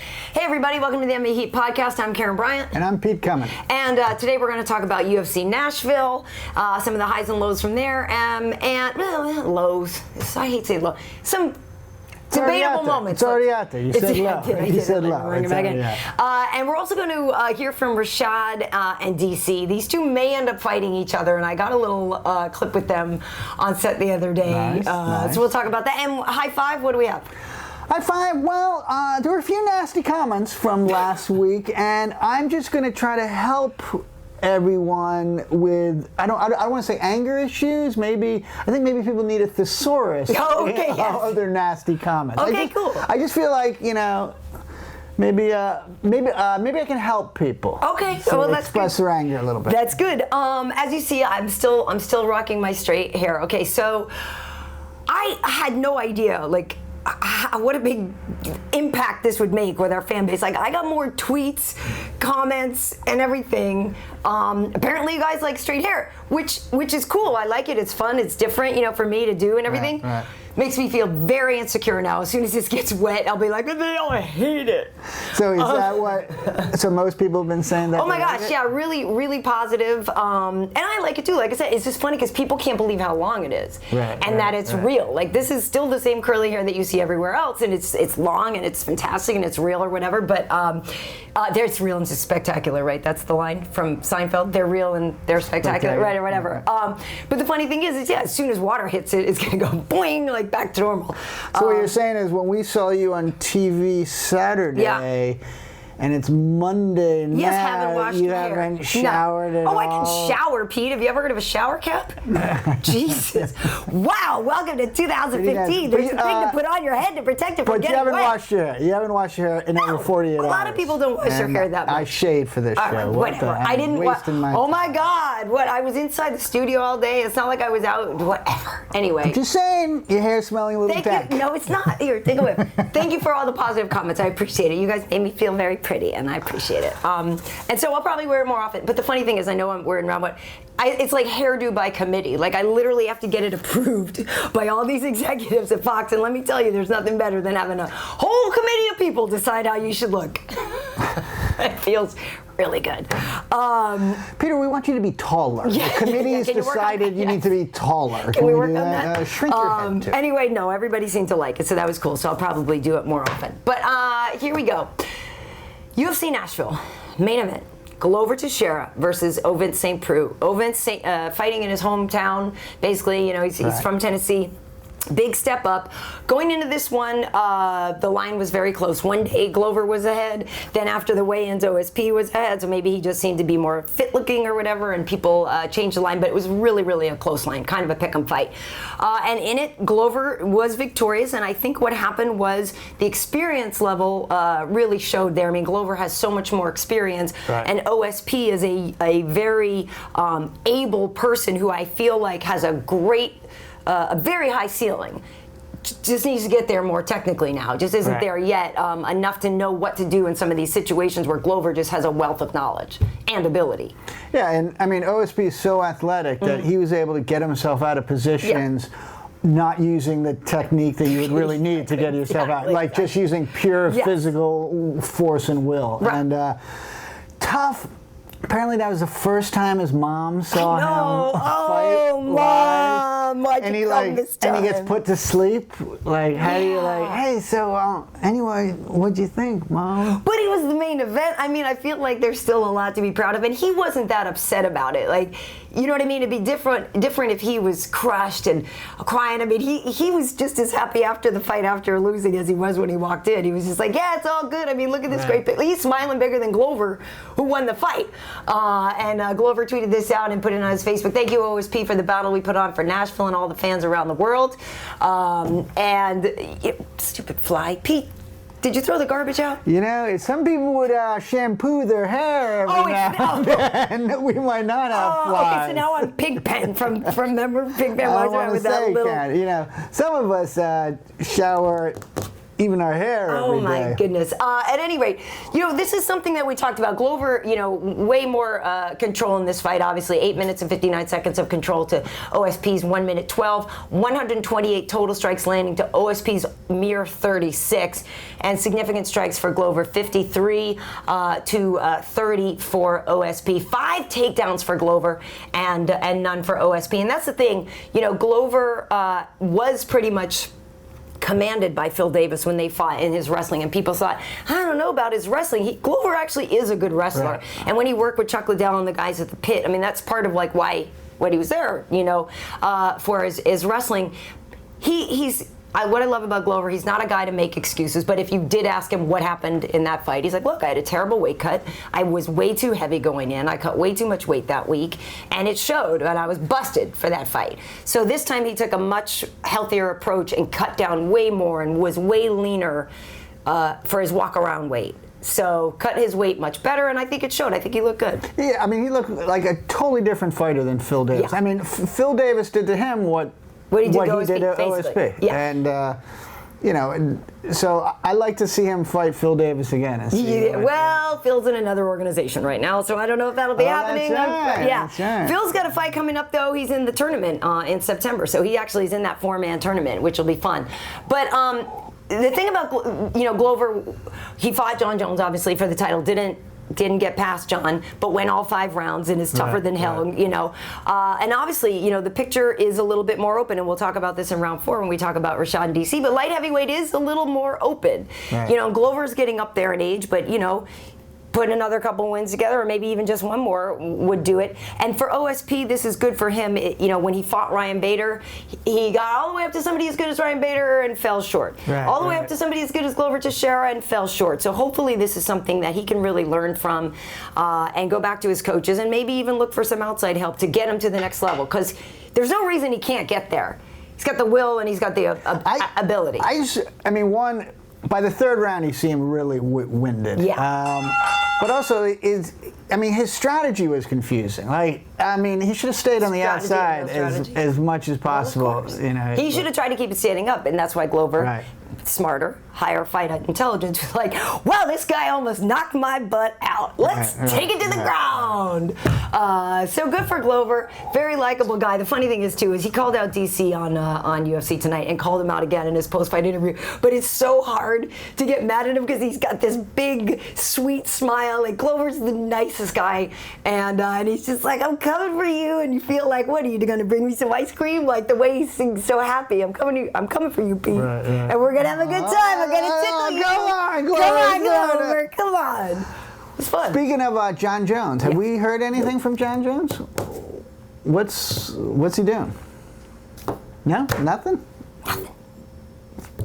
Hey everybody, welcome to the MMA Heat podcast. I'm Karyn Bryant. And I'm Pete Cummins. And today we're going to talk about UFC Nashville, some of the highs and lows from there, and lows. I hate saying low. Some debatable moments. It's already out there. You said low. You said low. And we're also going to hear from Rashad and DC. These two may end up fighting each other, and I got a little clip with them on set the other day. Nice. So we'll talk about that. And high five, what do we have? High five. Well, there were a few nasty comments from last week, and I'm just going to try to help everyone with, I don't want to say anger issues. I think maybe people need a thesaurus of their nasty comments. Cool. I just feel like, maybe I can help people. Okay, so well, that's express their anger a little bit. That's good. As you see, I'm still rocking my straight hair. Okay, so I had no idea what a big impact this would make with our fan base. I got more tweets, comments, and everything. Apparently you guys like straight hair, which is cool. I like it. It's fun. It's different, for me to do and everything. Right. Makes me feel very insecure now. As soon as this gets wet, I'll be like, they all hate it. So is that what? So most people have been saying that. Oh my gosh, yeah, really, really positive. And I like it too. Like I said, it's just funny because people can't believe how long it is, and that it's real. This is still the same curly hair that you see everywhere else, and it's long and it's fantastic and it's real or whatever. But it's real and it's spectacular, right? That's the line from Seinfeld. They're real and they're spectacular, right, or whatever. But the funny thing is, as soon as water hits it, it's gonna go boing, back to normal. So what you're saying is, when we saw you on TV Saturday, and it's Monday now, haven't washed you your hair. haven't showered at all. I can shower, Pete. Have you ever heard of a shower cap? Jesus. Wow, welcome to 2015. There's a thing to put on your head to protect it from getting wet. But you haven't washed your hair. You haven't washed your hair in over 48 hours. A lot of people don't wash their hair that much. I shaved for this show. Whatever. I didn't oh my God. What? I was inside the studio all day. It's not like I was out. Whatever. Anyway. I'm just saying, your hair's smelling a little dank. No, it's not. Here, take a whiff. Thank you for all the positive comments. I appreciate it. You guys made me feel very pretty, and I appreciate it. And so I'll probably wear it more often. But the funny thing is, I know I'm wearing around it's like hairdo by committee. I literally have to get it approved by all these executives at Fox. And let me tell you, there's nothing better than having a whole committee of people decide how you should look. It feels really good. Peter, we want you to be taller. The committee has decided you need to be taller. Can we work on that? Shrink your head too. Anyway, no, everybody seemed to like it, so that was cool. So I'll probably do it more often. But here we go. UFC Nashville, main event. Glover Teixeira versus Ovince St. Preux. Ovince fighting in his hometown. Basically, he's from Tennessee. Big step up. Going into this one, the line was very close. One day Glover was ahead. Then after the weigh-ins, OSP was ahead. So maybe he just seemed to be more fit-looking or whatever, and people changed the line. But it was really, really a close line, kind of a pick-em fight. And in it, Glover was victorious. And I think what happened was the experience level really showed there. I mean, Glover has so much more experience, and OSP is a very able person who I feel like has a very high ceiling. Just needs to get there more technically now. Just isn't there yet enough to know what to do in some of these situations where Glover just has a wealth of knowledge and ability. Yeah, and I mean, OSP is so athletic that he was able to get himself out of positions not using the technique that you would really need to get yourself out. Just using pure physical force and will. And tough. Apparently that was the first time his mom saw him fight live. Mom, and he gets put to sleep. How do you hey, so anyway, what'd you think, Mom? But he was the main event. I mean, I feel like there's still a lot to be proud of, and he wasn't that upset about it. You know what I mean? It'd be different if he was crushed and crying. I mean, he was just as happy after the fight, after losing, as he was when he walked in. He was just like, yeah, it's all good. I mean, look at this great picture. He's smiling bigger than Glover, who won the fight. And Glover tweeted this out and put it on his Facebook. Thank you, OSP, for the battle we put on for Nashville and all the fans around the world. Stupid fly. Pete, did you throw the garbage out? Some people would shampoo their hair every now and then. We might not have flies. Okay, so now I'm Pigpen from remember Pigpen was around with that little. Some of us shower even our hair every day. Oh my goodness. At any rate, this is something that we talked about. Glover, way more control in this fight, obviously. 8 minutes and 59 seconds of control to OSP's 1 minute 12. 128 total strikes landing to OSP's mere 36. And significant strikes for Glover, 53 to 30 for OSP. 5 takedowns for Glover and none for OSP. And that's the thing. Glover was pretty much commanded by Phil Davis when they fought in his wrestling, and people thought, I don't know about his wrestling. Glover actually is a good wrestler, right. And when he worked with Chuck Liddell and the guys at the Pit, I mean, that's part of like why he was there, for his wrestling. What I love about Glover, he's not a guy to make excuses, but if you did ask him what happened in that fight, he's like, look, I had a terrible weight cut. I was way too heavy going in. I cut way too much weight that week, and it showed, and I was busted for that fight. So this time he took a much healthier approach and cut down way more and was way leaner for his walk-around weight. So cut his weight much better, and I think it showed. I think he looked good. Yeah, I mean, he looked like a totally different fighter than Phil Davis. Yeah. I mean, Phil Davis did to him what he did to OSP. Yeah. And, so I like to see him fight Phil Davis again. And see Phil's in another organization right now, so I don't know if that'll be happening. That's right. Phil's got a fight coming up, though. He's in the tournament in September, so he actually is in that 4-man tournament, which will be fun. But the thing about Glover, he fought John Jones, obviously, for the title. Didn't get past John, but went all 5 rounds and is tougher than hell, and obviously, the picture is a little bit more open, and we'll talk about this in round 4 when we talk about Rashad and DC, but light heavyweight is a little more open. Right. Glover's getting up there in age, but, put another couple wins together, or maybe even just one more would do it. And for OSP, this is good for him. When he fought Ryan Bader, he got all the way up to somebody as good as Ryan Bader and fell short. All the way up to somebody as good as Glover Teixeira and fell short. So hopefully this is something that he can really learn from and go back to his coaches and maybe even look for some outside help to get him to the next level, because there's no reason he can't get there. He's got the will and he's got the ability. By the 3rd round, he seemed really winded. Yeah. But also, his strategy was confusing. He should have stayed on the outside as much as possible. Well, he should have tried to keep it standing up, and that's why Glover, smarter, higher fight intelligence, was like, well, this guy almost knocked my butt out. Let's take it to the ground. So good for Glover. Very likable guy. The funny thing is, too, is he called out DC on UFC Tonight and called him out again in his post-fight interview. But it's so hard to get mad at him because he's got this big, sweet smile. Like, Glover's the nicest guy. And he's just like, I'm coming for you. And you feel like, what, are you going to bring me some ice cream? Like, the way he sings so happy. I'm coming for you, Pete. Right. And we're going to have a good time. I'm going to tickle you. Come on, Glover. Come on. It's fun. Speaking of John Jones, have we heard anything from John Jones? What's he doing? No? Nothing?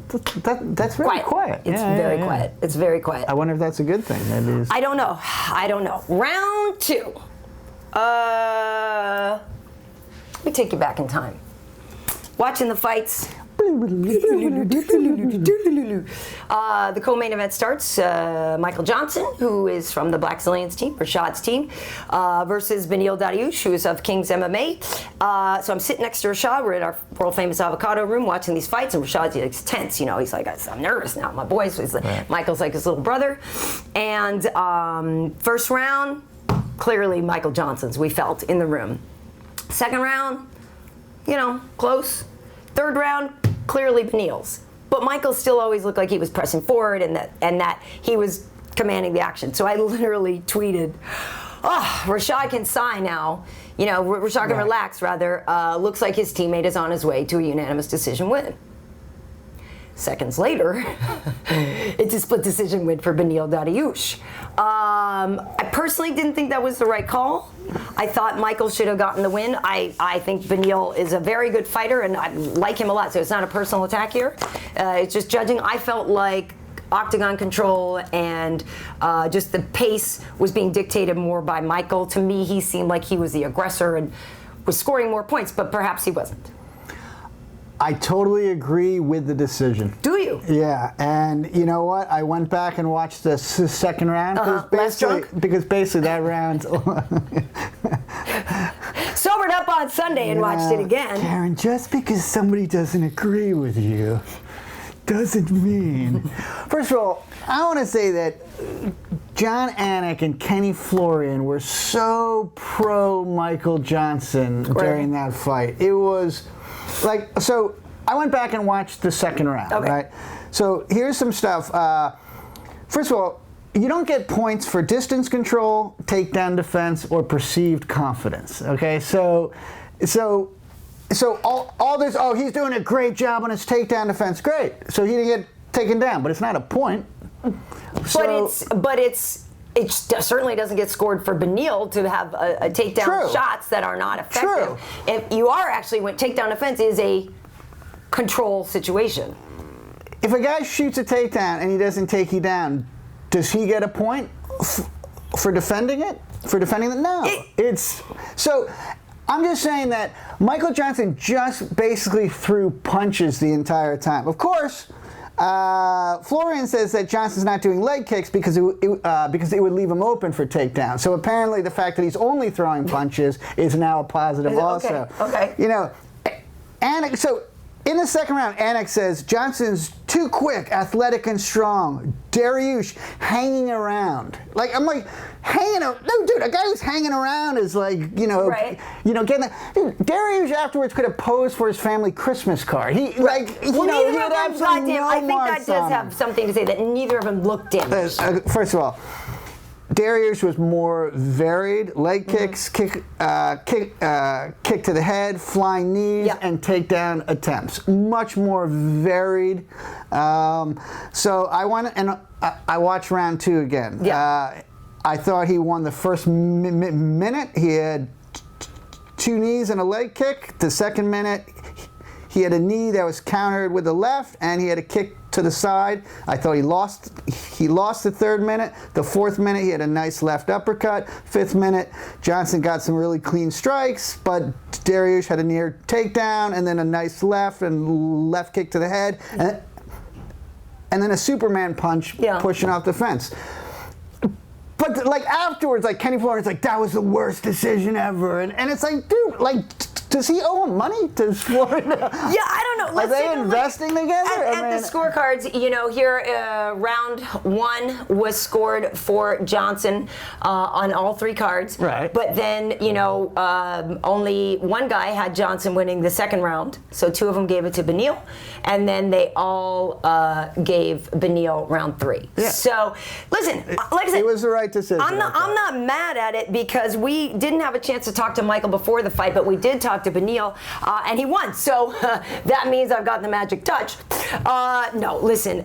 That's very quiet. It's very quiet. It's very quiet. I wonder if that's a good thing. Maybe I don't know. Round 2. Let me take you back in time. Watching the fights. The co-main event starts. Michael Johnson, who is from the Black Zillions team, Rashad's team, versus Beneil Dariush, who is of King's MMA. So I'm sitting next to Rashad. We're in our world-famous avocado room watching these fights, and Rashad's tense. He's like, I'm nervous now. My boys. Michael's like his little brother. And first round, clearly Michael Johnson's, we felt, in the room. Second round, close. Third round, clearly Beneil's. But Michael still always looked like he was pressing forward and that he was commanding the action. So I literally tweeted, Rashad can sigh now. Rashad can relax, rather. Looks like his teammate is on his way to a unanimous decision win. Seconds later, it's a split decision win for Beneil Dariush. I personally didn't think that was the right call. I thought Michael should have gotten the win. I think Beneil is a very good fighter, and I like him a lot, so it's not a personal attack here. It's just judging. I felt like octagon control and just the pace was being dictated more by Michael. To me, he seemed like he was the aggressor and was scoring more points, but perhaps he wasn't. I totally agree with the decision. Do you? Yeah, and you know what? I went back and watched the second round because basically that round. Sobered up on Sunday and watched it again. Karyn, just because somebody doesn't agree with you doesn't mean. First of all, I want to say that Jon Anik and Kenny Florian were so pro Michael Johnson during that fight. It was like, so I went back and watched the second round, right? So here's some stuff. First of all, you don't get points for distance control, takedown defense, or perceived confidence, okay? So all this, oh, he's doing a great job on his takedown defense, great. So he didn't get taken down, but it's not a point. But it certainly doesn't get scored for Beneil to have a takedown shots that are not effective. True. If you are actually, when takedown defense is a control situation. If a guy shoots a takedown and he doesn't take you down, does he get a point for defending it? For defending it? No. So I'm just saying that Michael Johnson just basically threw punches the entire time. Of course, Florian says that Johnson's not doing leg kicks because it would leave him open for takedown. So apparently the fact that he's only throwing punches is now a positive also. Okay. You know, and so in the second round, Anik says Johnson's too quick, athletic, and strong. Dariush hanging around. Like, I'm like, hanging out? No, dude, a guy who's hanging around is like, getting that. Dude, Dariush afterwards could have posed for his family Christmas card. He, like, he had absolutely no I think that does have something to say that neither of them looked damaged. First of all, Dariush was more varied. Leg kicks, kick to the head, flying knees, and takedown attempts. Much more varied. So I watched round 2 again. Yeah. I thought he won the first minute. He had 2 knees and a leg kick. The second minute, he had a knee that was countered with the left, and he had a kick to the side. I thought he lost the third minute. The fourth minute, he had a nice left uppercut. Fifth minute, Johnson got some really clean strikes, but Dariush had a near takedown, and then a nice left and left kick to the head, and then a Superman punch pushing off the fence. But like afterwards, like Kenny Florian's like, that was the worst decision ever, and it's like, dude, like, does he owe him money? Does Florida? Yeah, I don't know. Are they investing together? At the scorecards, here, round 1 was scored for Johnson on all 3 cards. Right. But then, only one guy had Johnson winning the second round. So 2 of them gave it to Beneil. And then they all gave Beneil round 3. Yeah. So, listen, like I said, it was the right decision. I'm not mad at it because we didn't have a chance to talk to Michael before the fight, but we did talk to Beneil, and he won. So that means I've got the magic touch. No, listen.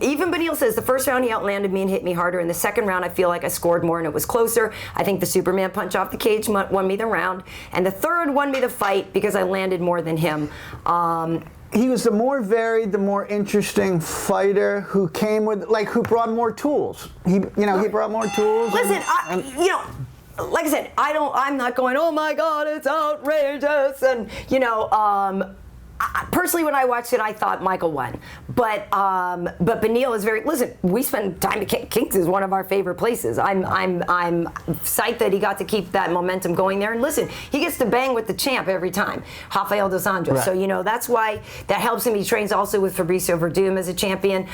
Even Beneil says the first round he outlanded me and hit me harder. In the second round, I feel like I scored more and it was closer. I think the Superman punch off the cage won me the round, and the third won me the fight because I landed more than him. He was the more varied, the more interesting fighter who came with, who brought more tools. He brought more tools. Listen, like I said, I'm not going, oh my God, it's outrageous. And, personally, when I watched it, I thought Michael won. But Beneil is listen, we spend time at Kings is one of our favorite places. I'm psyched that he got to keep that momentum going there. And listen, he gets to bang with the champ every time, Rafael dos Anjos. Right. So, that's why that helps him. He trains also with Fabricio Verdum as a champion.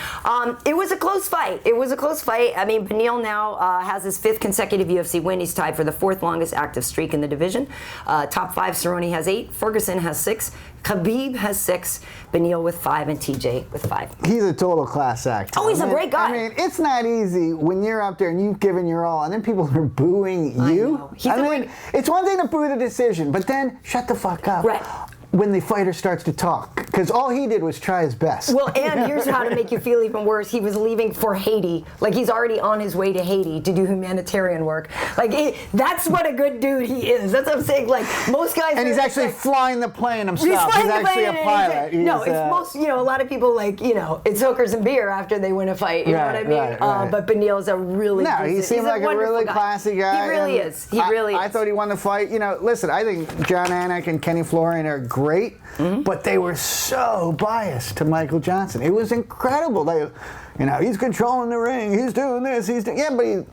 It was a close fight. I mean, Beneil now has his 5th consecutive UFC win. He's tied for the 4th longest active streak in the division. Top 5, Cerrone has 8, Ferguson has 6, Khabib has 6, Beneil with 5, and TJ with 5. He's a total class act. Oh, he's a great guy. I mean, it's not easy when you're up there and you've given your all, and then people are booing you. It's one thing to boo the decision, but then shut the fuck up. Right. When the fighter starts to talk, because all he did was try his best. Well, and here's how to make you feel even worse. He was leaving for Haiti. Like, he's already on his way to Haiti to do humanitarian work. That's what a good dude he is. That's what I'm saying. Like, most guys... And he's actually flying the plane himself. He's actually a pilot. A lot of people, it's hookers and beer after they win a fight. You know what I mean? Right. But Beneil's a really... No, he seemed like a really classy guy. He really is. He really is. I thought he won the fight. Listen, I think Jon Anik and Kenny Florian are great, but they were so biased to Michael Johnson. It was incredible. He's controlling the ring. He's doing this. He's doing... Yeah,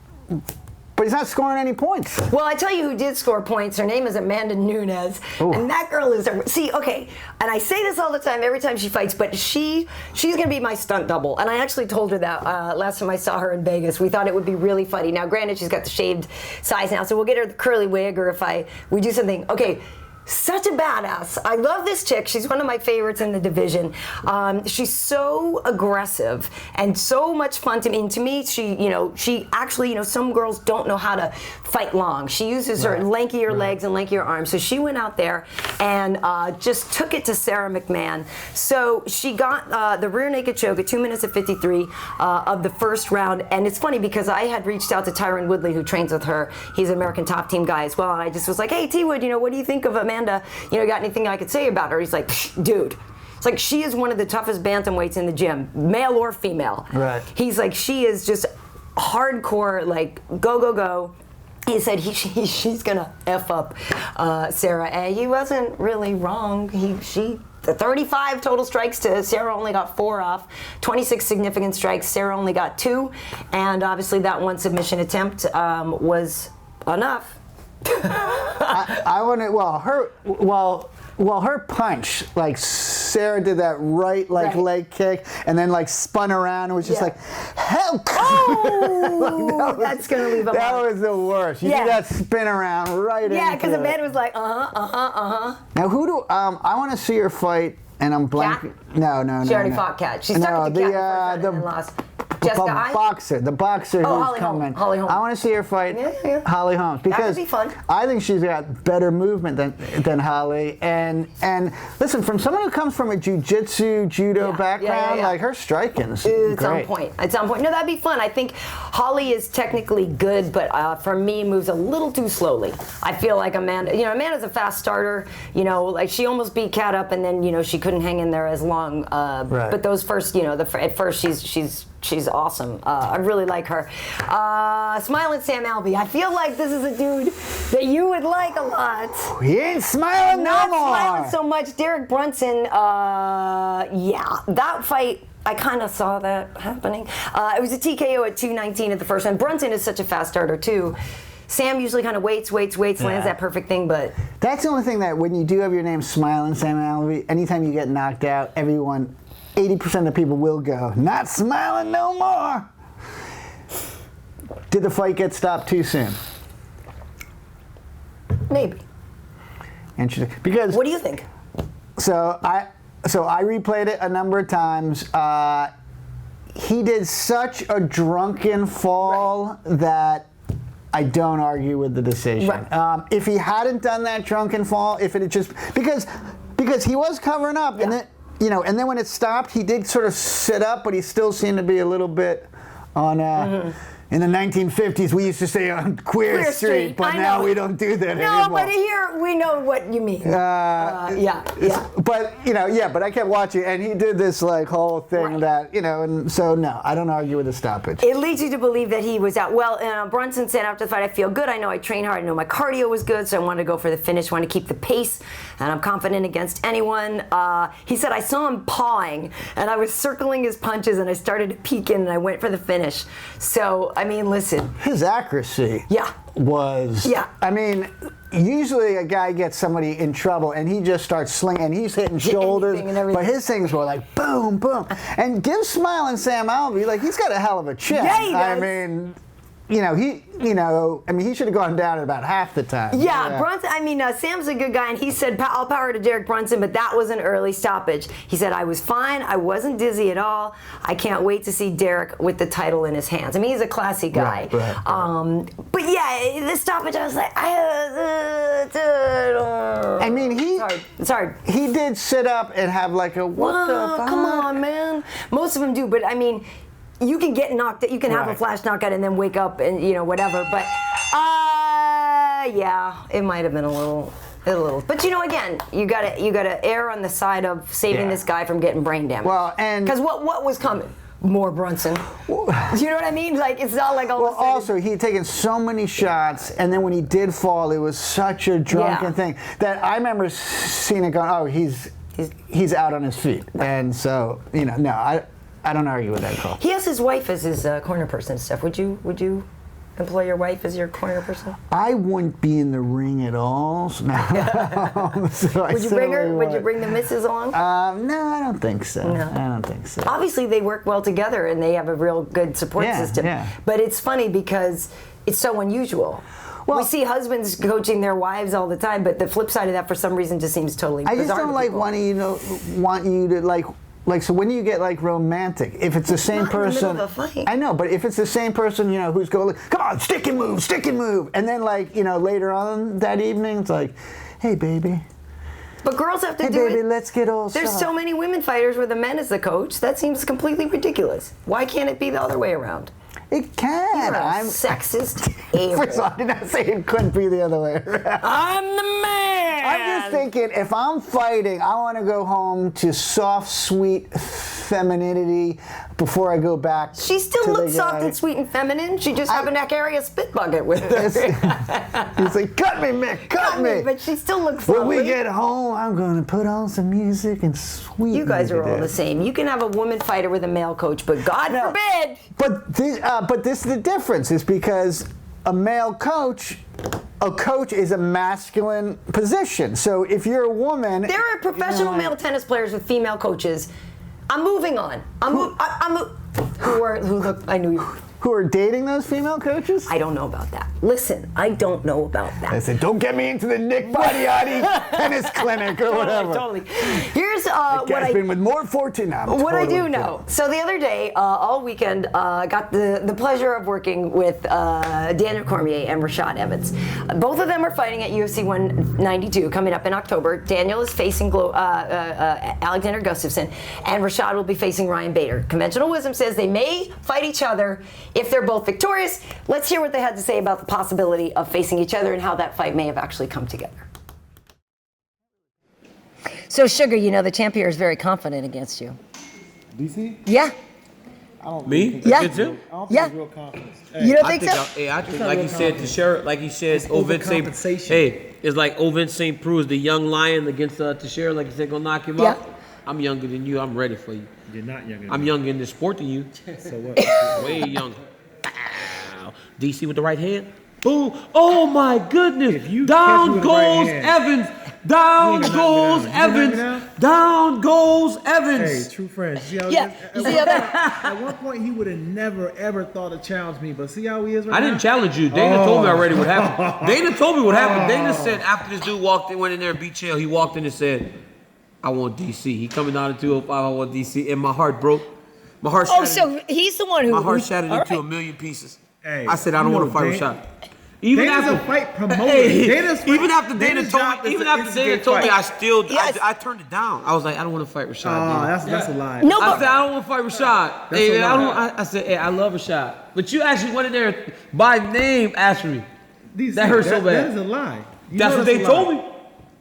but But he's not scoring any points. Well, I tell you who did score points. Her name is Amanda Nunes. Ooh. And that girl is, see, okay, and I say this all the time, every time she fights, but she's going to be my stunt double. And I actually told her that last time I saw her in Vegas. We thought it would be really funny. Now, granted, she's got the shaved sides now, so we'll get her the curly wig, or if we do something. Okay. Such a badass. I love this chick. She's one of my favorites in the division. She's so aggressive and so much fun to me. And to me, she actually, some girls don't know how to fight long. She uses her lankier legs and lankier arms. So she went out there and just took it to Sarah McMahon. So she got the rear naked choke at 2 minutes and 53 of the first round. And it's funny because I had reached out to Tyron Woodley, who trains with her. He's an American Top Team guy as well. And I just was like, hey, T-Wood, what do you think of Amanda? Got anything I could say about her? He's like, dude. It's like she is one of the toughest bantamweights in the gym, male or female. Right. He's like, she is just hardcore, like, go, go, go. He said she's gonna F up Sarah, and he wasn't really wrong. The 35 total strikes to Sarah only got 4 off. 26 significant strikes, Sarah only got 2, and obviously that one submission attempt was enough. I want to. Well, her punch, like Sarah did that right leg kick, and then spun around and was just like, hell! Oh, that's gonna leave a mark. That was the worst. You did that spin around right. Yeah, because the man was like, Now who do I want to see her fight? And I'm blanking. No. She already fought Cat. She stuck with the Cat and then lost. The boxer who's coming. Holly Holmes. I want to see her fight Holly Holmes because that would be fun. I think she's got better movement than Holly. And listen, from someone who comes from a jiu-jitsu, judo background, like her striking's it's great. on point. It's on point. No, that'd be fun. I think Holly is technically good, but for me, moves a little too slowly. I feel like Amanda's a fast starter. Like she almost beat Kat up, and then she couldn't hang in there as long. But those first, at first she's awesome. I really like her. Smiling Sam Alvey. I feel like this is a dude that you would like a lot. He ain't smiling Not no more. smiling so much. Derek Brunson. That fight. I kind of saw that happening. It was a TKO at 2:19 at the first round. Brunson is such a fast starter too. Sam usually kind of waits, lands that perfect thing, but... That's the only thing that when you do have your name Smiling Sam Alvey, anytime you get knocked out, everyone... 80% of people will go, not smiling no more. Did the fight get stopped too soon? Maybe. Interesting. Because what do you think? So I replayed it a number of times. He did such a drunken fall that I don't argue with the decision. Right. If he hadn't done that drunken fall, if it had just because he was covering up and then. And then when it stopped, he did sort of sit up, but he still seemed to be a little bit on. In the 1950s, we used to say on Queer Street, but now we don't do that anymore. No, but here we know what you mean. Yeah. But but I kept watching, and he did this whole thing that and so no, I don't argue with the stoppage. It leads you to believe that he was out. Well, Brunson said after the fight, I feel good. I know I trained hard. I know my cardio was good, so I wanted to go for the finish. Want to keep the pace, and I'm confident against anyone. He said I saw him pawing, and I was circling his punches, and I started to peek in, and I went for the finish. So. I mean, listen. His accuracy was... Yeah. I mean, usually a guy gets somebody in trouble and he just starts slinging and he's hitting shoulders. But his things were like boom, boom. And give Smiling Sam Alvey, he's got a hell of a chin. Yeah, he does. I mean... he should have gone down at about half the time. Yeah. Brunson, Sam's a good guy, and he said, all power to Derek Brunson, but that was an early stoppage. He said, I was fine. I wasn't dizzy at all. I can't wait to see Derek with the title in his hands. He's a classy guy. Right. But yeah, the stoppage, I was like, it's hard. He did sit up and have what the fuck? Come on, man. Most of them do, but you can get knocked out. You can have a flash knockout and then wake up and whatever. But it might have been a little. But again, you gotta err on the side of saving this guy from getting brain damage. Well, and because what was coming? More Brunson. You know what I mean? It's not like all. Well, also he had taken so many shots, and then when he did fall, it was such a drunken thing that I remember seeing it going. Oh, he's out on his feet, and so no, I don't argue with that call. He has his wife as his corner person and stuff. Would you employ your wife as your corner person? I wouldn't be in the ring at all. So Would you bring her? Would you bring the missus along? No, I don't think so. No. I don't think so. Obviously, they work well together and they have a real good support system. Yeah. But it's funny because it's so unusual. Well, we see husbands coaching their wives all the time, but the flip side of that, for some reason, just seems totally bizarre. I just don't like want you to like, so when do you get like romantic? If it's the same person, in the middle of a fight. I know, but if it's the same person, who's going, come on, stick and move, and then later on that evening, it's like, hey baby. But girls have to hey, do baby, it. Let's get all There's soft. so many women fighters where the man is the coach. That seems completely ridiculous. Why can't it be the other way around? It can. I'm sexist. First of all, I did not say it couldn't be the other way around. I'm the man. I'm just thinking, if I'm fighting, I want to go home to soft, sweet femininity before I go back. She still looks soft and sweet and feminine. She just happened to carry a spit bucket with her. He's like, cut me, Mick, cut me. But she still looks when lovely. we get home, I'm going to put on some music and sweet. You guys are all the same. You can have a woman fighter with a male coach, but God forbid. But this is the difference, is because a male coach, a coach is a masculine position. So if you're a woman, there are professional male tennis players with female coaches. I'm moving on. Who are dating those female coaches? I don't know about that. Listen, I don't know about that. I said, don't get me into the Nick Bariotti tennis clinic or whatever. Totally. Here's what I've been with more fortune now. What I do know. So the other day, all weekend, got the pleasure of working with Daniel Cormier and Rashad Evans. Both of them are fighting at UFC 192 coming up in October. Daniel is facing Alexander Gustafsson, and Rashad will be facing Ryan Bader. Conventional wisdom says they may fight each other if they're both victorious. Let's hear what they had to say about the possibility of facing each other and how that fight may have actually come together. So, Sugar, the champ here is very confident against you. DC? Yeah. I don't Me? Yeah. Against him? I don't think it's real confidence. Hey, You don't think so? I think like he said to Teixeira, like he said, Ovin it's like Ovin St. Preux is the young lion against Teixeira, like he said, gonna knock him out. I'm younger than you. I'm ready for you. You're not younger. I'm younger in the sport than you. So what? Way younger. DC with the right hand. Boom. Oh my goodness. Down goes Evans. Down goes Evans. Down goes Evans. Hey, true friends. See how at one point he would have never ever thought to challenge me, but see how he is right now? I didn't challenge you. Dana told me already what happened. Dana told me what happened. Dana said after this dude went in there and beat Chael, he walked in and said, I want DC. He coming down to 205, I want DC. And my heart broke. My heart shattered. So he's the one who... My heart shattered into a million pieces. Hey, I said, I don't want to fight Rashad. Even after fight promoter. Even after Dana told me, I turned it down. I was like, I don't want to fight Rashad. Oh, that's a lie. No, I said, I don't want to fight Rashad. I said, hey, I love Rashad. But you actually went in there by name, asked me. That hurt so bad. That is a lie. That's what they told me.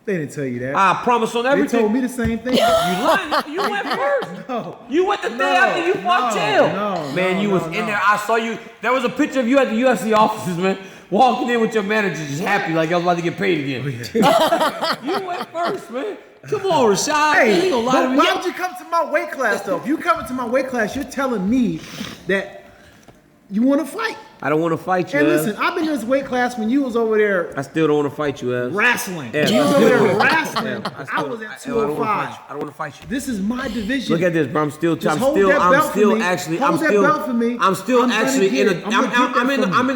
They didn't tell you that. I promise on everything. They told me the same thing. You lied. You went first. No. You went the day after you fought Chael. Man, you was in there. I saw you. There was a picture of you at the UFC offices, man. Walking in with your manager, just happy like I was about to get paid again. You went first, man. Come on, Rashad. Hey, you gonna lie to me. Why would you come to my weight class, though? If you come into my weight class, you're telling me that you want to fight. I don't want to fight you, Hey, listen, I've been in this weight class when you was over there. I still don't want to fight you, Az. Wrestling. Yeah, you was over there wrestling. Yeah, I was at 205. I don't want to fight you. This is my division. Look at this, bro. I'm still in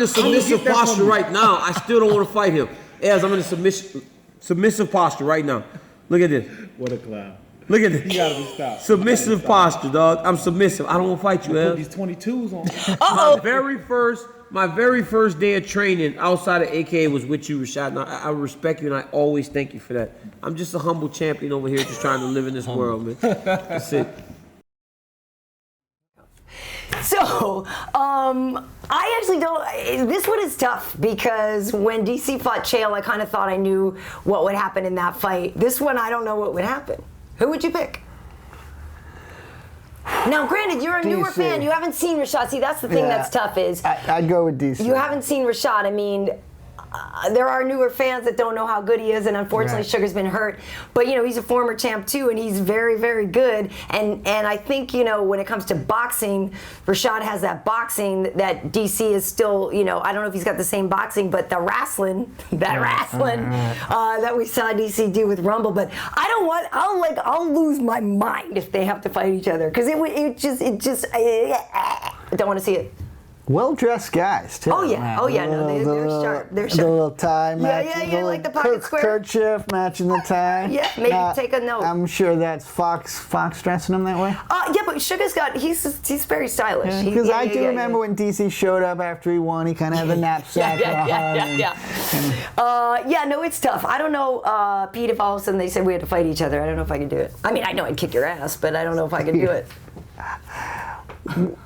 a submissive posture right now. I still don't want to fight him. Az, I'm in a submissive posture right now. Look at this. What a clown. Look at this. You gotta be stopped. Submissive posture, dog. I'm submissive. I don't want to fight you, Az. Put these 22s on. My very first day of training outside of AKA was with you, Rashad. And I respect you, and I always thank you for that. I'm just a humble champion over here, just trying to live in this world, man. That's it. So, I actually don't. This one is tough because when DC fought Chael, I kind of thought I knew what would happen in that fight. This one, I don't know what would happen. Who would you pick? Now, granted, you're a newer fan. You haven't seen Rashad. See, that's the thing that's tough is... I'd go with DC. You haven't seen Rashad. I mean, there are newer fans that don't know how good he is, and unfortunately Sugar's been hurt. But he's a former champ too, and he's very, very good. And I think when it comes to boxing, Rashad has that boxing that DC is still. I don't know if he's got the same boxing, but the wrestling, that we saw DC do with Rumble. But I don't want. I'll lose my mind if they have to fight each other, because I don't want to see it. Well-dressed guys, too. Oh, yeah. Man. Oh, yeah. No, they're sharp. They're sharp. The little tie match. Yeah, like the pocket square. Kerchief matching the tie. Yeah, maybe take a note. I'm sure that's Fox dressing him that way. Yeah, but Sugar's he's very stylish. Because I do remember when DC showed up after he won, he kind of had the knapsack Yeah, no, it's tough. I don't know, Pete, if all of a sudden they said we had to fight each other, I don't know if I could do it. I mean, I know I'd kick your ass, but I don't know if I could do it.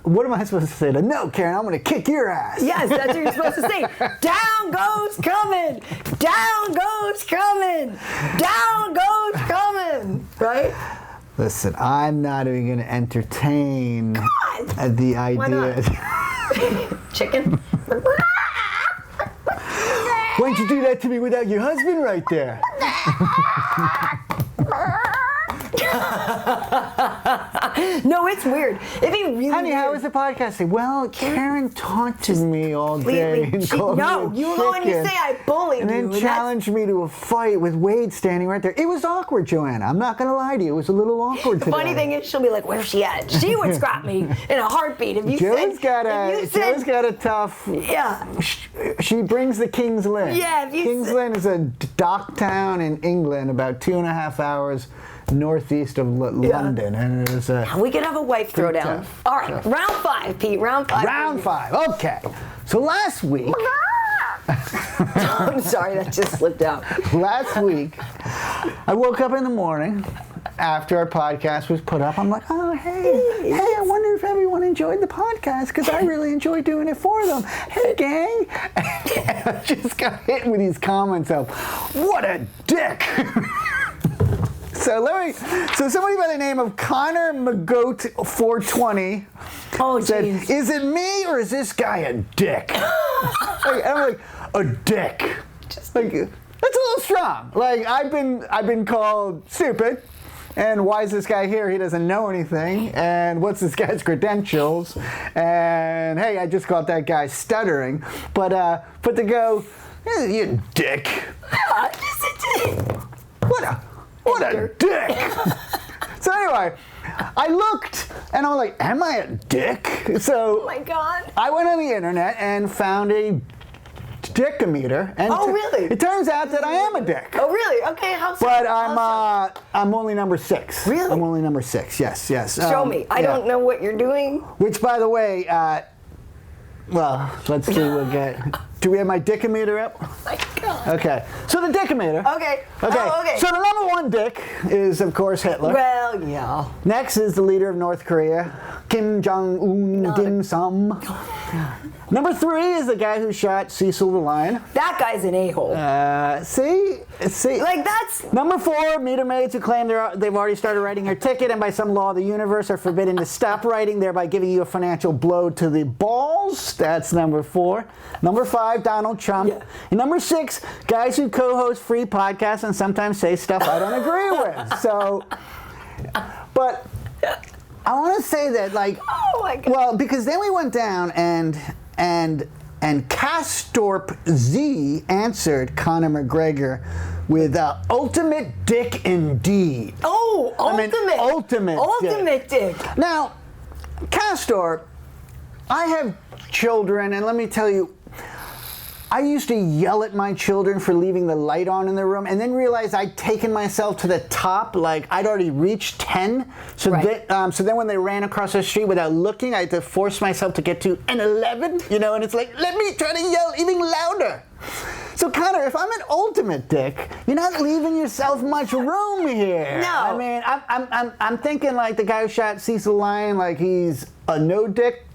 What am I supposed to say? No, Karyn, I'm going to kick your ass. Yes, that's what you're supposed to say. Down goes coming. Down goes coming. Down goes coming. Right? Listen, I'm not even going to entertain the idea. Why not? Chicken? Why'd you do that to me without your husband right there? No, it's weird. It'd be really Honey, how was the podcast? Well, Karyn talked to me all day. You go and you say I bullied you. And then challenged me to a fight with Wade standing right there. It was awkward, Joanna. I'm not going to lie to you. It was a little awkward today. The funny thing is, she'll be like, where's she at? She would scrap me in a heartbeat. If you Joe's got a tough... Yeah. She brings the King's Lynn. Yeah. King's Lynn is a dock town in England, about 2.5 hours northeast of London, and it was we could have a wife throwdown. All right, round 5, Pete. Round 5. Round 5. Okay. So last week. I'm sorry, that just slipped out. Last week, I woke up in the morning after our podcast was put up. I'm like, oh, hey, I wonder if everyone enjoyed the podcast, because I really enjoy doing it for them. Hey, gang. And I just got hit with these comments of, what a dick. So somebody by the name of Connor McGoat420 said, is it me or is this guy a dick? I'm like, a dick. Like, that's a little strong. Like, I've been called stupid. And why is this guy here? He doesn't know anything. And what's this guy's credentials? And hey, I just caught that guy stuttering. But to go, you dick. What a dick! So anyway, I looked and I was like, am I a dick? So oh my God. I went on the internet and found a dickometer. And really? It turns out that I am a dick. Oh, really? Okay, how so? But I'm only number 6. Really? I'm only number 6, yes. Show me. I don't know what you're doing. Which, by the way, well, let's see, we'll get... Do we have my dickometer up? Oh my God. Okay. So the dickometer. Okay. Okay. Oh, okay. So the number 1 dick is, of course, Hitler. Well, yeah. Next is the leader of North Korea, Kim Jong-un, Dim Sum. Number 3 is the guy who shot Cecil the Lion. That guy's an a-hole. See? Like, that's... Number 4, meter maids who claim they've already started writing her ticket and by some law of the universe are forbidden to stop writing, thereby giving you a financial blow to the balls. That's number 4. Number 5, Donald Trump. Yeah. And number 6, guys who co-host free podcasts and sometimes say stuff I don't agree with. So, but I want to say that, like, oh my God. Well, because then we went down and Castorp Z answered Conor McGregor with ultimate dick indeed. Oh, ultimate dick. Now, Castorp, I have children, and let me tell you, I used to yell at my children for leaving the light on in their room and then realize I'd taken myself to the top, like I'd already reached 10. So, right. So then when they ran across the street without looking, I had to force myself to get to an 11, and it's like, let me try to yell even louder. So Connor, if I'm an ultimate dick, you're not leaving yourself much room here. No. I mean, I'm thinking like the guy who shot Cecil Lion, like he's a no dick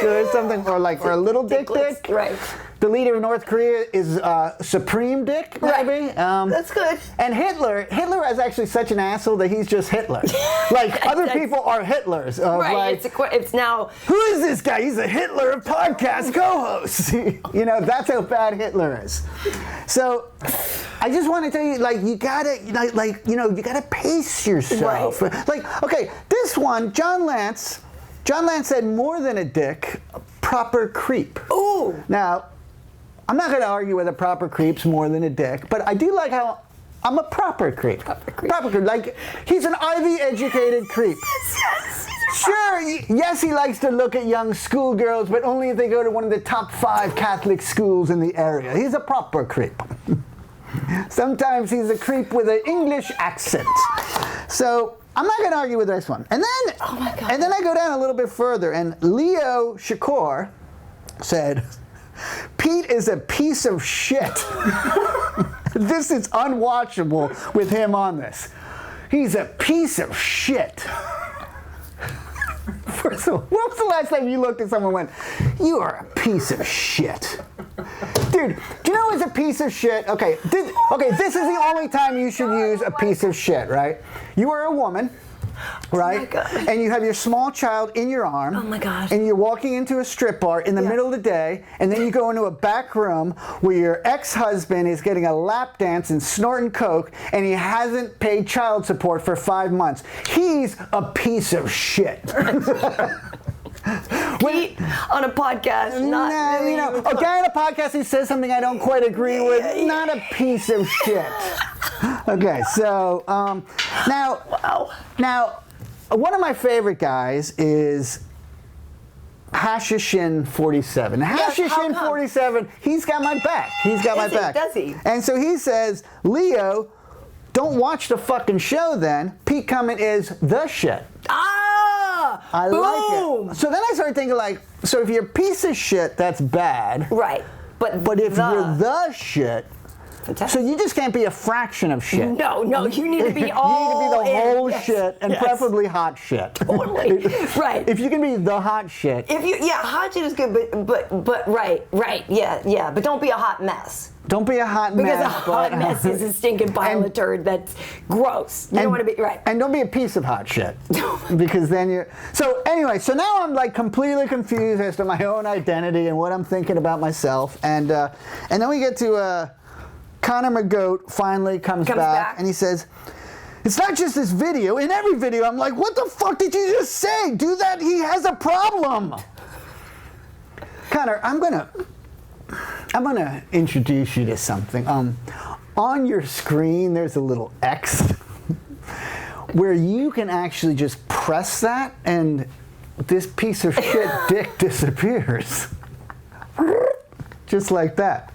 or something, or a little dick. Right. The leader of North Korea is Supreme Dick, maybe. Right. That's good. And Hitler is actually such an asshole that he's just Hitler. Like other people are Hitlers. Right. It's now. Who is this guy? He's a Hitler of podcast co-hosts. You know, that's how bad Hitler is. So I just want to tell you, like, you gotta, you gotta pace yourself. Right. Like, okay, this one, John Lance said more than a dick, a proper creep. Ooh. Now, I'm not going to argue whether proper creep's more than a dick, but I do like how I'm a proper creep. Proper creep. Like, he's an Ivy-educated creep. Yes. Sure, yes, he likes to look at young schoolgirls, but only if they go to one of the top 5 Catholic schools in the area. He's a proper creep. Sometimes he's a creep with an English accent. So I'm not going to argue with this one. And then, oh my God. And then I go down a little bit further, and Leo Shakur said, Pete is a piece of shit. This is unwatchable with him on this. He's a piece of shit. First of all, when was the last time you looked at someone and went, you are a piece of shit? Dude, do you know what's a piece of shit? Okay, this is the only time you should use a piece of shit, right? You are a woman, right? Oh my God. And you have your small child in your arm. Oh my God. And you're walking into a strip bar in the middle of the day, and then you go into a back room where your ex-husband is getting a lap dance and snorting coke, and he hasn't paid child support for 5 months. He's a piece of shit. Pete on a podcast, not really. You know, a guy on a podcast who says something I don't quite agree with, not a piece of shit. Okay, so now, one of my favorite guys is Hashishin 47. Hashishin 47, he's got my back. He's got my back. Does he? And so he says, Leo, don't watch the fucking show then. Pete Cummins is the shit. I boom. like it. So then I started thinking, like, so if you're a piece of shit, that's bad. Right. But if you're the shit, fantastic. so you just can't be a fraction of shit. No, you need to be all you need to be the whole yes. shit, and preferably hot shit. Totally. Right. If you can be the hot shit. Hot shit is good, but right, yeah. But don't be a hot mess. Don't be a hot mess. Because a hot mess is a stinking pile of turd that's gross. You don't want to be, right. And don't be a piece of hot shit. Because then you're... So anyway, so now I'm like completely confused as to my own identity and what I'm thinking about myself. And then we get to Conor McGoat finally comes back and he says, it's not just this video. In every video, I'm like, what the fuck did you just say? Do that. He has a problem. Conor, I'm gonna introduce you to something. On your screen, there's a little X where you can actually just press that, and this piece of shit dick disappears, just like that.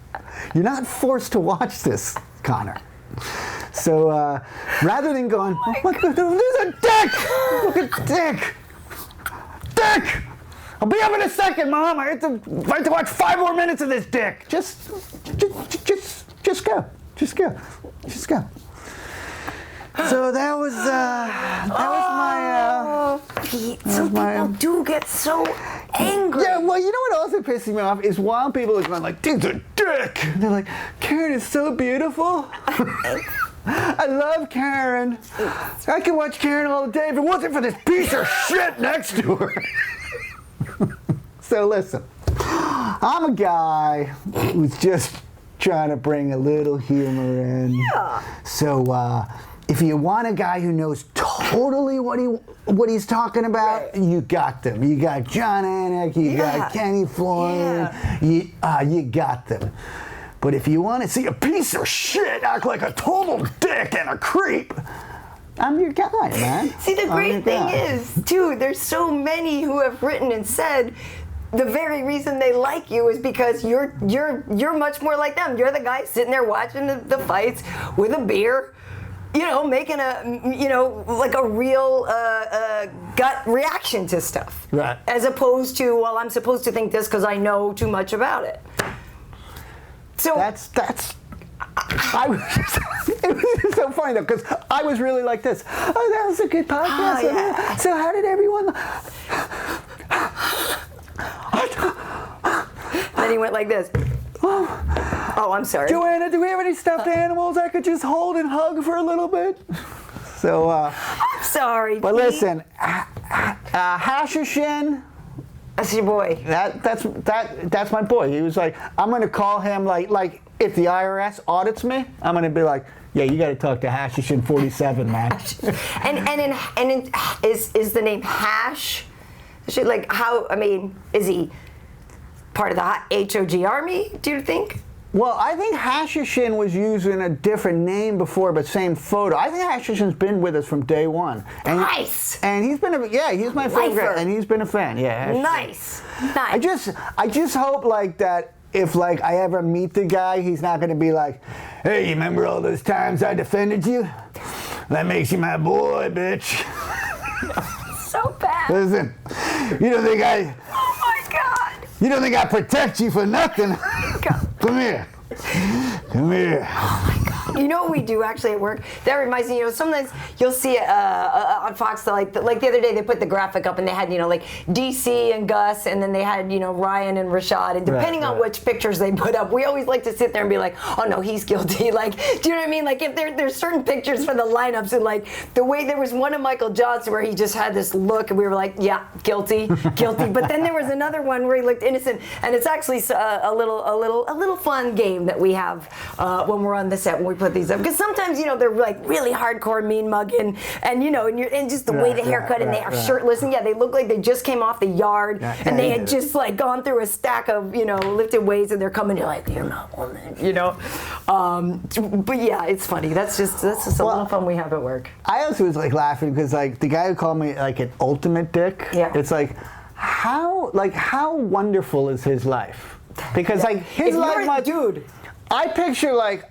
You're not forced to watch this, Conor. So rather than going, there's a dick! Look at dick! Dick! I'll be up in a second, Mom. I have to watch 5 more minutes of this dick. Just go. Just go. So that was my. Pete, some people do get so angry. Yeah, well, you know what also pisses me off is while people are going like, dude's a dick. And they're like, Karyn is so beautiful. I love Karyn. I could watch Karyn all day if it wasn't for this piece of shit next to her. So listen, I'm a guy who's just trying to bring a little humor in. Yeah. So if you want a guy who knows totally what he's talking about, right, you got them. You got John Anik, you got Kenny Floyd, you got them. But if you want to see a piece of shit act like a total dick and a creep, I'm your guy, man. See, the great thing is, too, there's so many who have written and said the very reason they like you is because you're much more like them. You're the guy sitting there watching the fights with a beer, making like a real gut reaction to stuff. Right. As opposed to, well, I'm supposed to think this because I know too much about it. So that's. It was just so funny though, because I was really like this. Oh, that was a good podcast. Yeah. So how did everyone? then he went like this. Oh, I'm sorry. Joanna, do we have any stuffed animals I could just hold and hug for a little bit? So, I'm sorry. but Pete. listen, H.E.A.T. That's your boy. That's my boy. He was like, I'm gonna call him like if the IRS audits me, I'm gonna be like, yeah, you got to talk to H.E.A.T 47, man. and is the name Hash? Like how? I mean, is he part of the H.O.G army? Do you think? Well, I think H.E.A.T was using a different name before, but same photo. I think H.E.A.T's been with us from day one. And Nice. And he's been he's my favorite, and he's been a fan. Yeah. Nice. Nice. I just hope like that. If like I ever meet the guy, he's not going to be like, "Hey, you remember all those times I defended you? That makes you my boy, bitch." So bad. Listen, you don't think I? Oh my God. You don't think I protect you for nothing? Come here. Come here. Oh my God. You know what we do actually at work? That reminds me, sometimes you'll see it on Fox, like the other day they put the graphic up and they had, like DC and Gus, and then they had, Ryan and Rashad, and depending on which pictures they put up, we always like to sit there and be like, oh no, he's guilty. Like, do you know what I mean? Like if there's certain pictures for the lineups, and like the way there was one of Michael Johnson where he just had this look and we were like, yeah, guilty. But then there was another one where he looked innocent, and it's actually a little fun game that we have when we're on the set when we put these up, because sometimes they're like really hardcore mean mugging, and just the way the haircut, and they are shirtless, and they look like they just came off the yard, and they had just like gone through a stack of lifted weights, and they're coming, you're like, you're not woman, but yeah, it's funny. That's just a little fun we have at work. I also was like laughing because like the guy who called me like an ultimate dick. Yeah. It's like how wonderful is his life? Because like his life, dude. I picture like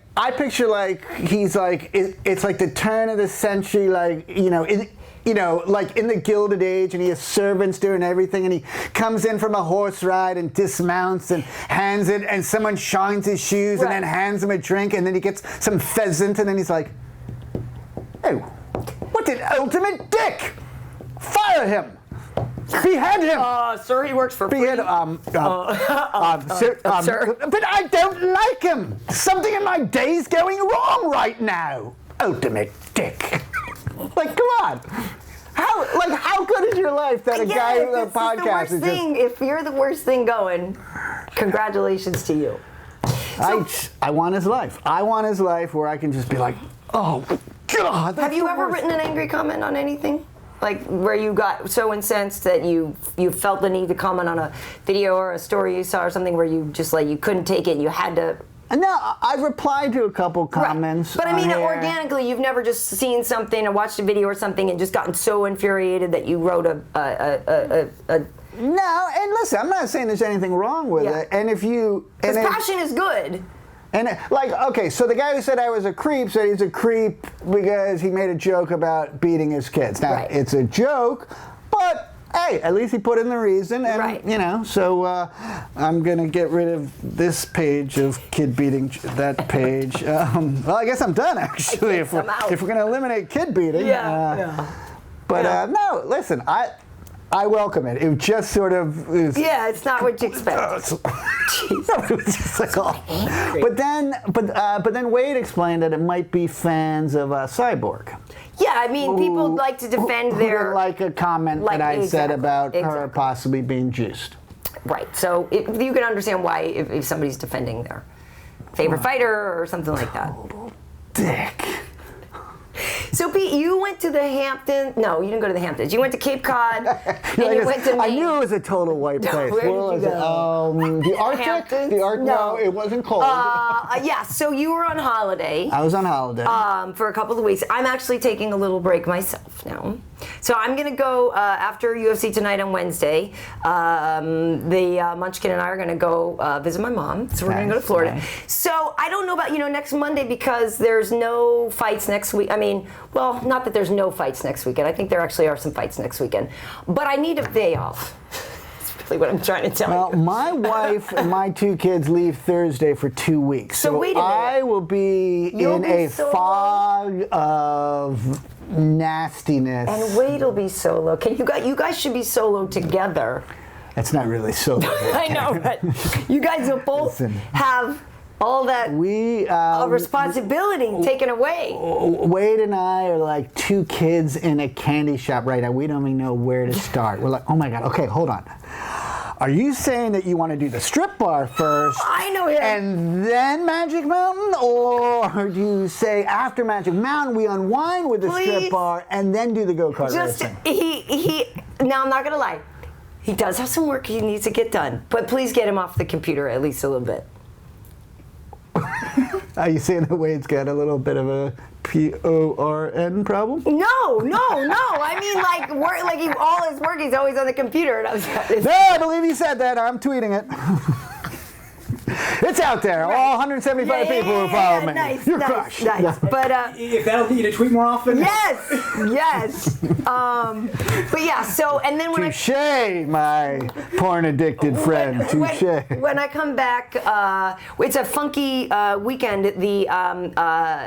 he's like it's like the turn of the century, like like in the Gilded Age, and he has servants doing everything, and he comes in from a horse ride and dismounts and hands it, and someone shines his shoes and then hands him a drink, and then he gets some pheasant, and then he's like, hey, what an ultimate dick! Fire him! Behead him! Sir, he works for Behead free. sir, but I don't like him. Something in my day's going wrong right now. Ultimate dick. Like, come on. How good is your life that a guy with a podcast is just... If you're the worst thing going, congratulations to you. I want his life. I want his life where I can just be like, oh, God. Have you ever written an angry comment on anything? Like where you got so incensed that you felt the need to comment on a video or a story you saw or something where you just like you couldn't take it and you had to... No, I've replied to a couple comments. But I mean, organically, you've never just seen something or watched a video or something and just gotten so infuriated that you wrote a No, and listen, I'm not saying there's anything wrong with it. And if you... Because passion is good. And like, okay, so the guy who said I was a creep said he's a creep because he made a joke about beating his kids. Now, it's a joke, but hey, at least he put in the reason, and so I'm gonna get rid of this page of kid beating, that page. Well, I guess I'm done actually. If we're gonna eliminate kid beating, But no, listen, I welcome it. It just sort of is. Yeah, it's not what you expect. It was just like, but then Wade explained that it might be fans of Cyborg. Yeah, I mean, people like to defend their... like a comment that I said about her possibly being juiced. Right, so you can understand why if somebody's defending their favorite fighter or something like that. Total dick. So Pete, you went to the Hamptons. No, you didn't go to the Hamptons. You went to Cape Cod, and you went to Maine. I knew it was a total white place. Where did you go? The Arctic? Hamptons? The Arctic? No, it wasn't cold. Yeah, so you were on holiday. I was on holiday. For a couple of weeks. I'm actually taking a little break myself now. So I'm going to go after UFC tonight on Wednesday. The Munchkin and I are going to go visit my mom. So we're going to go to Florida. Nice. So I don't know about next Monday because there's no fights next week. I mean, well, not that there's no fights next weekend. I think there actually are some fights next weekend. But I need a day off. That's really what I'm trying to tell you. Well, my wife and my two kids leave Thursday for 2 weeks. So wait a minute. I will be in a fog of nastiness. And Wade will be solo. You guys should be solo together. That's not really so. I know, but you guys will both have all that responsibility taken away. Wade and I are like two kids in a candy shop right now. We don't even know where to start. We're like, oh my God, okay, hold on. Are you saying that you want to do the strip bar first? I know him. And then Magic Mountain? Or do you say after Magic Mountain we unwind with the strip bar and then do the go-kart racing? Now I'm not going to lie. He does have some work he needs to get done. But please get him off the computer at least a little bit. Are you saying that Wade's got a little bit of a PORN problem? No. I mean, all his work, he's always on the computer. And I was like, no, I believe he said that. I'm tweeting it. It's out there. Right. All 175 people who follow me. You're crushed. Nice. But if that'll get you to tweet more often. Yes. But yeah. So and then when Touché, my porn-addicted friend. Touché. When I come back, it's a funky weekend. The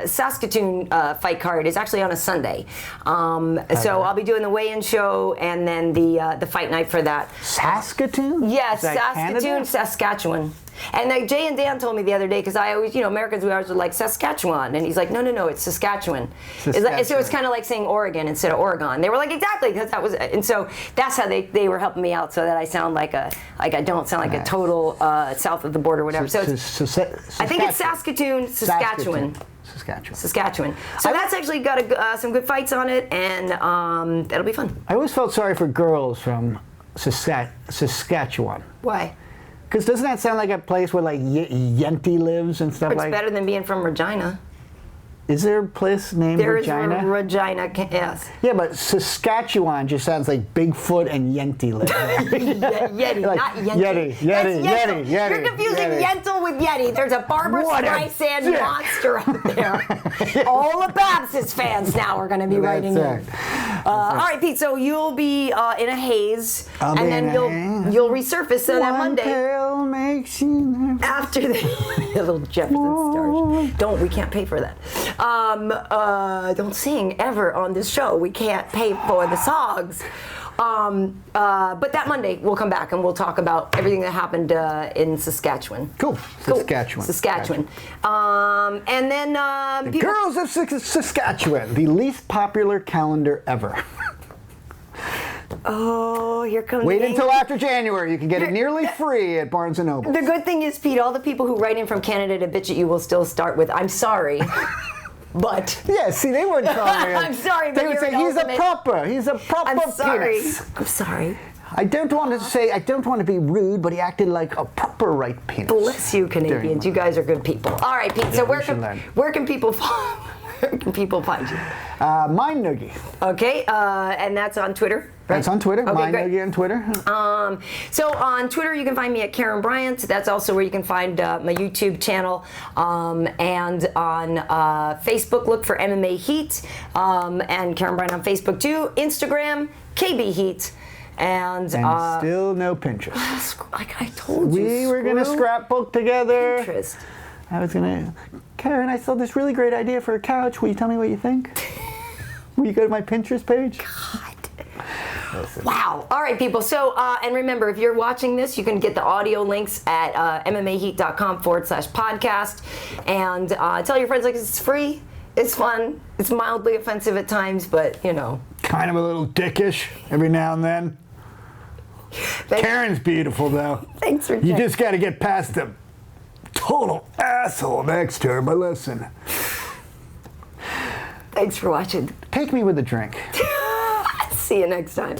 Saskatoon fight card is actually on a Sunday. So I'll be doing the weigh-in show and then the fight night for that. Saskatoon? Yes, Saskatoon, Saskatchewan. And Jay and Dan told me the other day, because I always, Americans, we always are like Saskatchewan. And he's like, no, it's Saskatchewan. So it's kind of like saying Oregon instead of Oregon. They were like, exactly, because that was, and so that's how they were helping me out so that I sound like I don't sound like a total south of the border, whatever. So I think it's Saskatoon, Saskatchewan. So that's actually got some good fights on it, and that'll be fun. I always felt sorry for girls from Saskatchewan. Why? Because doesn't that sound like a place where like Yenti lives and stuff like that? It's better than being from Regina. Is there a place named Regina? There is Regina, yes. Yeah, but Saskatchewan just sounds like Bigfoot and Yenti live there. Yeti, like, not Yenti. Yeti. You're confusing Yentl with Yeti. There's a Barbra Streisand monster up there. All of Babs' fans now are going to be writing in. All right, Pete, so you'll be in a haze, and then you'll resurface that Monday. Pill makes you after the little Jefferson Stars. We can't pay for that. Don't sing ever on this show. We can't pay for the songs. But that Monday we'll come back and we'll talk about everything that happened in Saskatchewan. Cool. Saskatchewan. And then the Girls of Saskatchewan, the least popular calendar ever. Oh, here comes. Wait until after January. You can get it nearly free at Barnes & Noble. The good thing is, Pete, all the people who write in from Canada to bitch at you will still start with, I'm sorry. But yeah, see, they wouldn't call me. I'm sorry, but they would say he's a proper penis. I'm sorry. I don't want to be rude, but he acted like a proper right penis. Bless you, Canadians. You guys are good people. All right, Pete. So where can people find you? Mind Noogie. Okay, and that's on Twitter. Right? That's on Twitter. Okay, Mind Noogie on Twitter. So on Twitter, you can find me at Karyn Bryant. That's also where you can find my YouTube channel. And on Facebook, look for MMA Heat. And Karyn Bryant on Facebook too. Instagram, KB Heat. And still no Pinterest. Like I told you, we were gonna scrapbook together. Pinterest. I was gonna, Karyn, I saw this really great idea for a couch. Will you tell me what you think? Will you go to my Pinterest page? God. Listen. Wow. All right, people. So, and remember, if you're watching this, you can get the audio links at MMAheat.com/podcast. And tell your friends, like, it's free. It's fun. It's mildly offensive at times, but, kind of a little dickish every now and then. Karyn's beautiful, though. Thanks for You just got to get past the total asshole next to her, but listen. Thanks for watching. Take me with a drink. See you next time.